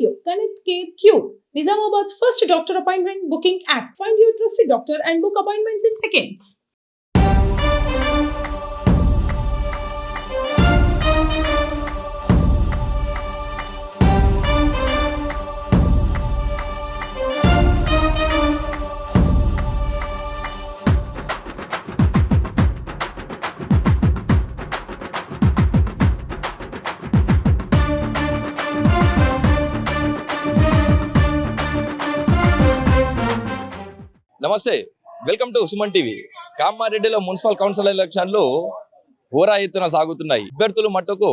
you. Connect Care Cube, Nizamabad's first doctor appointment booking app. Find your trusted doctor and book appointments in seconds. నమస్తే, welcome to Suman TV. కామారెడ్డిలో municipal council ఎలక్షన్లు హోరా ఎత్తున సాగుతున్నాయి. అభ్యర్థులు మట్టుకు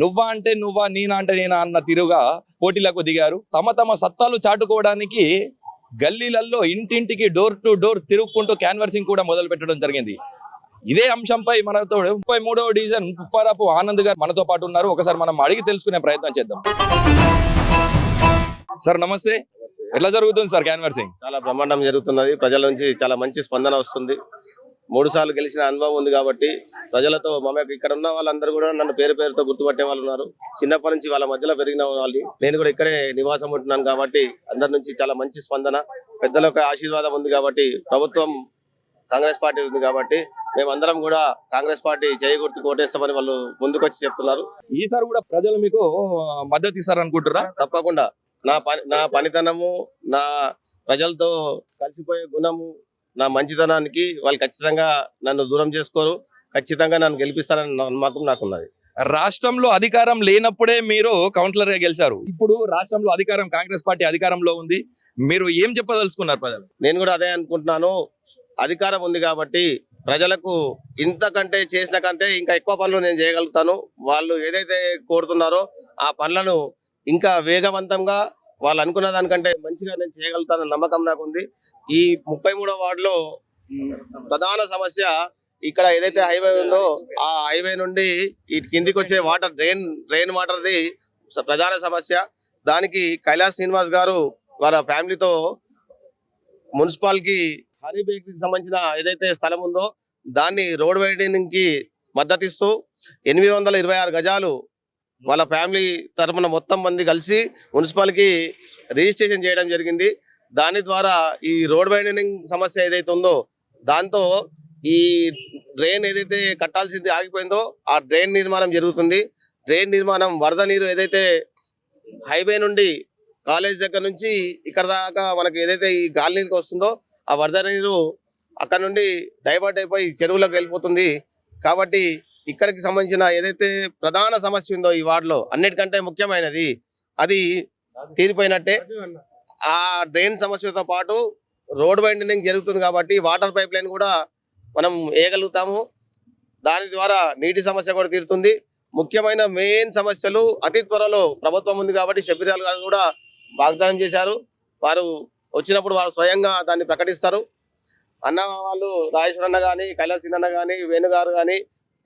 నువ్వా అంటే నువ్వా, నేనా అంటే నేనా అన్న తీరుగా పోటీలకు దిగారు. తమ సత్తాలు చాటుకోవడానికి గల్లీలలో ఇంటింటికి డోర్ టు డోర్ తిరుగుకుంటూ క్యాన్వర్సింగ్ కూడా మొదలు పెట్టడం జరిగింది. ఇదే అంశంపై మనతో 33వ డివిజన్ ఉప్పారపు ఆనంద్ గారు మనతో పాటు ఉన్నారు. ఒకసారి మనం అడిగి తెలుసుకునే ప్రయత్నం చేద్దాం. సార్ నమస్తే, ఎట్లా జరుగుతుంది సార్ క్యాన్వర్సింగ్? చాలా బ్రహ్మాండం జరుగుతున్నది. ప్రజల నుంచి చాలా మంచి స్పందన వస్తుంది. 3 సార్లు గెలిచిన అనుభవం ఉంది కాబట్టి ప్రజలతో మమేక ఇక్కడ ఉన్న వాళ్ళందరూ కూడా నన్ను పేరుతో గుర్తుపట్టే వాళ్ళు ఉన్నారు. చిన్నప్పటి నుంచి వాళ్ళ మధ్యలో పెరిగిన వాళ్ళు. నేను కూడా ఇక్కడే నివాసం ఉంటున్నాను కాబట్టి అందరి నుంచి చాలా మంచి స్పందన, పెద్దల యొక్క ఆశీర్వాదం ఉంది కాబట్టి, ప్రభుత్వం కాంగ్రెస్ పార్టీ ఉంది కాబట్టి మేమందరం కూడా కాంగ్రెస్ పార్టీ చేయగుర్తు కోటేస్తామని వాళ్ళు ముందుకొచ్చి చెప్తున్నారు. ఈసారి కూడా ప్రజలు మీకు మద్దతు ఇస్తారనుకుంటారా? తప్పకుండా నా పనితనము, నా ప్రజలతో కలిసిపోయే గుణము, నా మంచితనానికి వాళ్ళు ఖచ్చితంగా నన్ను దూరం చేసుకోరు. ఖచ్చితంగా నన్ను గెలిపిస్తారని నమ్మకం నాకున్నది. రాష్ట్రంలో అధికారం లేనప్పుడే మీరు కౌన్సిలర్ గా గెలిచారు. ఇప్పుడు రాష్ట్రంలో అధికారం, కాంగ్రెస్ పార్టీ అధికారంలో ఉంది. మీరు ఏం చెప్పదలుచుకున్నారు ప్రజలు? నేను కూడా అదే అనుకుంటున్నాను. అధికారం ఉంది కాబట్టి ప్రజలకు ఇంతకంటే చేసిన కంటే ఇంకా ఎక్కువ పనులు నేను చేయగలుగుతాను. వాళ్ళు ఏదైతే కోరుతున్నారో ఆ పనులను ఇంకా వేగవంతంగా వాళ్ళు అనుకున్న దానికంటే మంచిగా నేను చేయగలుగుతానన్న నమ్మకం నాకు ఉంది. ఈ 33వ వార్డులో ప్రధాన సమస్య ఇక్కడ ఏదైతే హైవే ఉందో ఆ హైవే నుండి ఈ కిందికి వచ్చే వాటర్ డ్రైన్ వాటర్ది ప్రధాన సమస్య. దానికి కైలాస్ శ్రీనివాస్ గారు వాళ్ళ ఫ్యామిలీతో మున్సిపాలిటీ హనీ బేకరీకి సంబంధించిన ఏదైతే స్థలం ఉందో దాన్ని రోడ్ వైడనింగ్ కి మద్దతు ఇస్తూ 826 గజాలు వాళ్ళ ఫ్యామిలీ తరఫున మొత్తం మంది కలిసి మున్సిపాలిటీకి రిజిస్ట్రేషన్ చేయడం జరిగింది. దాని ద్వారా ఈ రోడ్ వైడనింగ్ సమస్య ఏదైతే ఉందో దాంతో ఈ డ్రైన్ ఏదైతే కట్టాల్సింది ఆగిపోయిందో ఆ డ్రైన్ నిర్మాణం జరుగుతుంది. డ్రైన్ నిర్మాణం వరద నీరు ఏదైతే హైవే నుండి కాలేజ్ దగ్గర నుంచి ఇక్కడ దాకా మనకి ఏదైతే ఈ కాలనీకి వస్తుందో ఆ వరద నీరు అక్కడ నుండి డైవర్ట్ అయిపోయి చెరువులకు వెళ్ళిపోతుంది. కాబట్టి ఇక్కడికి సంబంధించిన ఏదైతే ప్రధాన సమస్య ఉందో ఈ వార్డులో అన్నిటికంటే ముఖ్యమైనది అది తీరిపోయినట్టే. ఆ డ్రైన్ సమస్యతో పాటు రోడ్ వైండనింగ్ జరుగుతుంది కాబట్టి వాటర్ పైప్ లైన్ కూడా మనం వేయగలుగుతాము. దాని ద్వారా నీటి సమస్య కూడా తీరుతుంది. ముఖ్యమైన మెయిన్ సమస్యలు అతి త్వరలో ప్రభుత్వం ఉంది కాబట్టి షబ్బీర్ గారు కూడా వాగ్దానం చేశారు. వారు వచ్చినప్పుడు వారు స్వయంగా దాన్ని ప్రకటిస్తారు. అన్న వాళ్ళు రాజేశ్వర అన్న కానీ, కైలాస్ అన్న కానీ, వేణు గారు కానీ,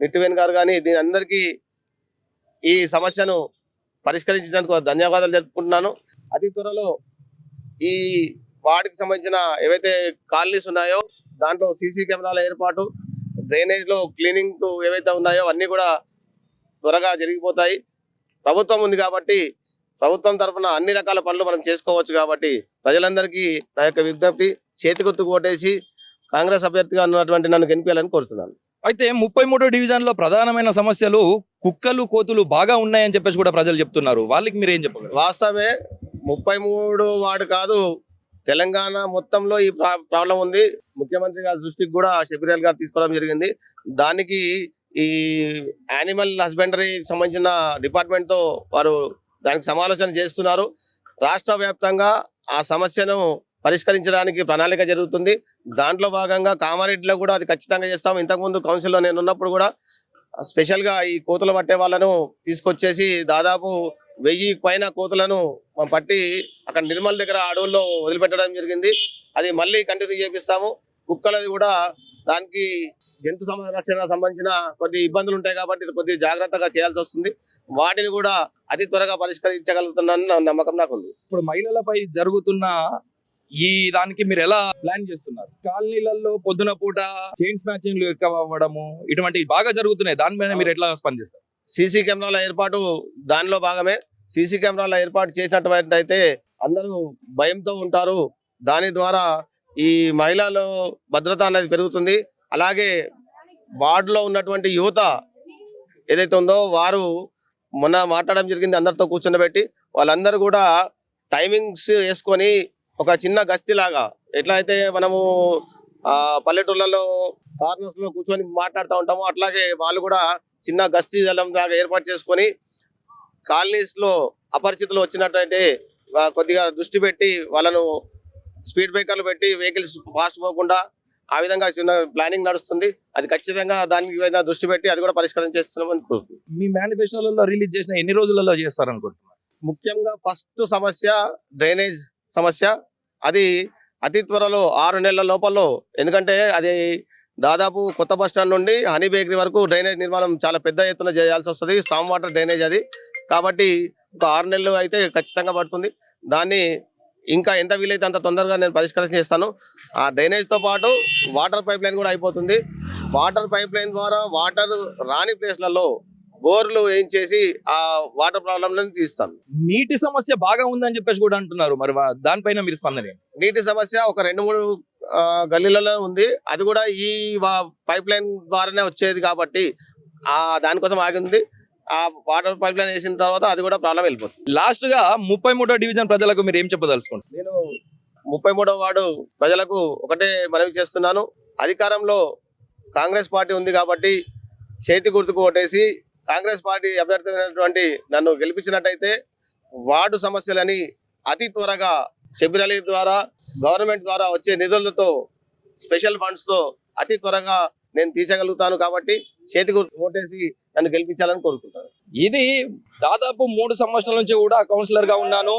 నిట్టువేణు గారు కానీ దీని అందరికీ ఈ సమస్యను పరిష్కరించినందుకు ధన్యవాదాలు జరుపుకుంటున్నాను. అతి త్వరలో ఈ వార్డుకి సంబంధించిన ఏవైతే కాలనీస్ ఉన్నాయో దాంట్లో సీసీ కెమెరాల ఏర్పాటు, డ్రైనేజ్ లో క్లీనింగ్ ఏవైతే ఉన్నాయో అన్నీ కూడా త్వరగా జరిగిపోతాయి. ప్రభుత్వం ఉంది కాబట్టి ప్రభుత్వం తరఫున అన్ని రకాల పనులు మనం చేసుకోవచ్చు కాబట్టి ప్రజలందరికీ నా యొక్క విజ్ఞప్తి, చేతి గుర్తు కోటేసి కాంగ్రెస్ అభ్యర్థిగా ఉన్నటువంటి నన్ను గెలిపించాలని కోరుతున్నాను. అయితే 33వ డివిజన్ లో ప్రధానమైన సమస్యలు కుక్కలు, కోతులు బాగా ఉన్నాయని చెప్పేసి కూడా ప్రజలు చెప్తున్నారు. వాళ్ళకి మీరు ఏం చెప్పగలరు? వాస్తవమే, 33 వార్డు కాదు తెలంగాణ మొత్తంలో ఈ ప్రాబ్లం ఉంది. ముఖ్యమంత్రి గారి దృష్టికి కూడా షబ్బీర్ గారు తీసుకోవడం జరిగింది. దానికి ఈ యానిమల్ హస్బెండరీ సంబంధించిన డిపార్ట్మెంట్ తో వారు దానికి సమాలోచన చేస్తున్నారు. రాష్ట్ర వ్యాప్తంగా ఆ సమస్యను పరిష్కరించడానికి ప్రణాళిక జరుగుతుంది. దాంట్లో భాగంగా కామారెడ్డిలో కూడా అది ఖచ్చితంగా చేస్తాం. ఇంతకుముందు కౌన్సిల్లో నేను ఉన్నప్పుడు కూడా స్పెషల్ గా ఈ కోతులు పట్టే వాళ్ళను తీసుకొచ్చేసి దాదాపు 1000 పైన కోతులను పట్టి అక్కడ నిర్మల్ దగ్గర అడవుల్లో వదిలిపెట్టడం జరిగింది. అది మళ్ళీ కంటిన్యూ చేపిస్తాము. కుక్కలది కూడా దానికి జంతు సంరక్షణ సంబంధించిన కొద్ది ఇబ్బందులు ఉంటాయి కాబట్టి కొద్ది జాగ్రత్తగా చేయాల్సి వస్తుంది. వాటిని కూడా అతి త్వరగా పరిష్కరించగలుగుతున్నాను నమ్మకం నాకు ఉంది. ఇప్పుడు మహిళలపై జరుగుతున్న ఈ దానికి మీరు ఎలా ప్లాన్ చేస్తున్నారు? కాలనీలలో పొద్దున పూట చైన్ స్నాచింగ్లు ఎక్కువ అవ్వడము ఇటువంటి బాగా జరుగుతున్నాయి. దాని మీద మీరు ఎట్లా స్పందిస్తారు? సీసీ కెమెరాల ఏర్పాటు దానిలో భాగమే. సీసీ కెమెరాల ఏర్పాటు చేసినటువంటి అందరూ భయంతో ఉంటారు. దాని ద్వారా ఈ మహిళల భద్రత అనేది పెరుగుతుంది. అలాగే వార్డులో ఉన్నటువంటి యువత ఏదైతే ఉందో వారు మొన్న మాట్లాడడం జరిగింది, అందరితో కూర్చొని వాళ్ళందరూ కూడా టైమింగ్స్ వేసుకొని ఒక చిన్న గస్తీ లాగా ఎట్లా అయితే మనము పల్లెటూళ్ళలో కార్నర్స్ లో కూర్చొని మాట్లాడుతూ ఉంటామో అట్లాగే వాళ్ళు కూడా చిన్న గస్తీ దళం లాగా ఏర్పాటు చేసుకొని కాలనీస్ లో అపరిచితులు వచ్చినట్టయితే కొద్దిగా దృష్టి పెట్టి వాళ్ళను స్పీడ్ బ్రేకర్లు పెట్టి వెహికల్స్ ఫాస్ట్ పోకుండా ఆ విధంగా చిన్న ప్లానింగ్ నడుస్తుంది. అది ఖచ్చితంగా దానికి ఏదైనా దృష్టి పెట్టి అది కూడా పరిష్కారం చేస్తున్నామని కోరుకుంటున్నాం. మీ మేనిఫెస్టోలలో రిలీజ్ చేసిన ఎన్ని రోజులలో చేస్తారనుకుంటున్నారు? ముఖ్యంగా ఫస్ట్ సమస్య డ్రైనేజ్ సమస్య. అది అతి త్వరలో 6 నెలల లోపల, ఎందుకంటే అది దాదాపు కొత్త బస్ స్టాండ్ నుండి హనీ బేకరీ వరకు డ్రైనేజ్ నిర్మాణం చాలా పెద్ద ఎత్తున చేయాల్సి వస్తుంది. స్టామ్ వాటర్ డ్రైనేజ్ అది. కాబట్టి ఒక 6 నెలలు అయితే ఖచ్చితంగా పడుతుంది. దాన్ని ఇంకా ఎంత వీలైతే అంత తొందరగా నేను పరిష్కారం చేస్తాను. ఆ డ్రైనేజ్ తో పాటు వాటర్ పైప్ లైన్ కూడా అయిపోతుంది. వాటర్ పైప్ లైన్ ద్వారా వాటర్ రాని ప్లేస్లలో బోర్లు వేయించేసి ఆ వాటర్ ప్రాబ్లం తీస్తాను. నీటి సమస్య బాగా ఉందని చెప్పేసి కూడా అంటున్నారు. మరి దానిపైన మీరు స్పందన ఏంటి? నీటి సమస్య ఒక 2-3 గల్లీలలో ఉంది. అది కూడా ఈ పైప్ లైన్ ద్వారానే వచ్చేది కాబట్టి దానికోసం ఆగింది. ఆ వాటర్ పైప్ లైన్ వేసిన తర్వాత అది కూడా ప్రాబ్లం వెళ్ళిపోతుంది. లాస్ట్ గా 33వ డివిజన్ ప్రజలకు మీరు ఏం చెప్పదలుచుకుంటారు? నేను 33వ వార్డు ప్రజలకు ఒకటే మనవి చేస్తున్నాను. అధికారంలో కాంగ్రెస్ పార్టీ ఉంది కాబట్టి చేతి గుర్తుకు ఓటేసి కాంగ్రెస్ పార్టీ అభ్యర్థి అయినటువంటి నన్ను గెలిపించినట్టయితే వార్డు సమస్యలని అతి త్వరగా షబ్బీర్ అలీ ద్వారా గవర్నమెంట్ ద్వారా వచ్చే నిధులతో స్పెషల్ ఫండ్స్ తో అతి త్వరగా నేను తీర్చగలుగుతాను. కాబట్టి చేతి గుర్తు ఓటేసి నన్ను గెలిపించాలని కోరుకుంటాను. ఇది దాదాపు 3 సంవత్సరాల నుంచి కూడా కౌన్సిలర్ గా ఉన్నాను.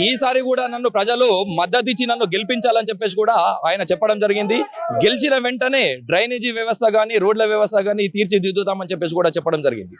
ఈసారి కూడా నన్ను ప్రజలు మద్దతు ఇచ్చి నన్ను గెలిపించాలని చెప్పేసి కూడా ఆయన చెప్పడం జరిగింది. గెలిచిన వెంటనే డ్రైనేజీ వ్యవస్థ గానీ రోడ్ల వ్యవస్థ గానీ తీర్చిదిద్దుతామని చెప్పేసి కూడా చెప్పడం జరిగింది.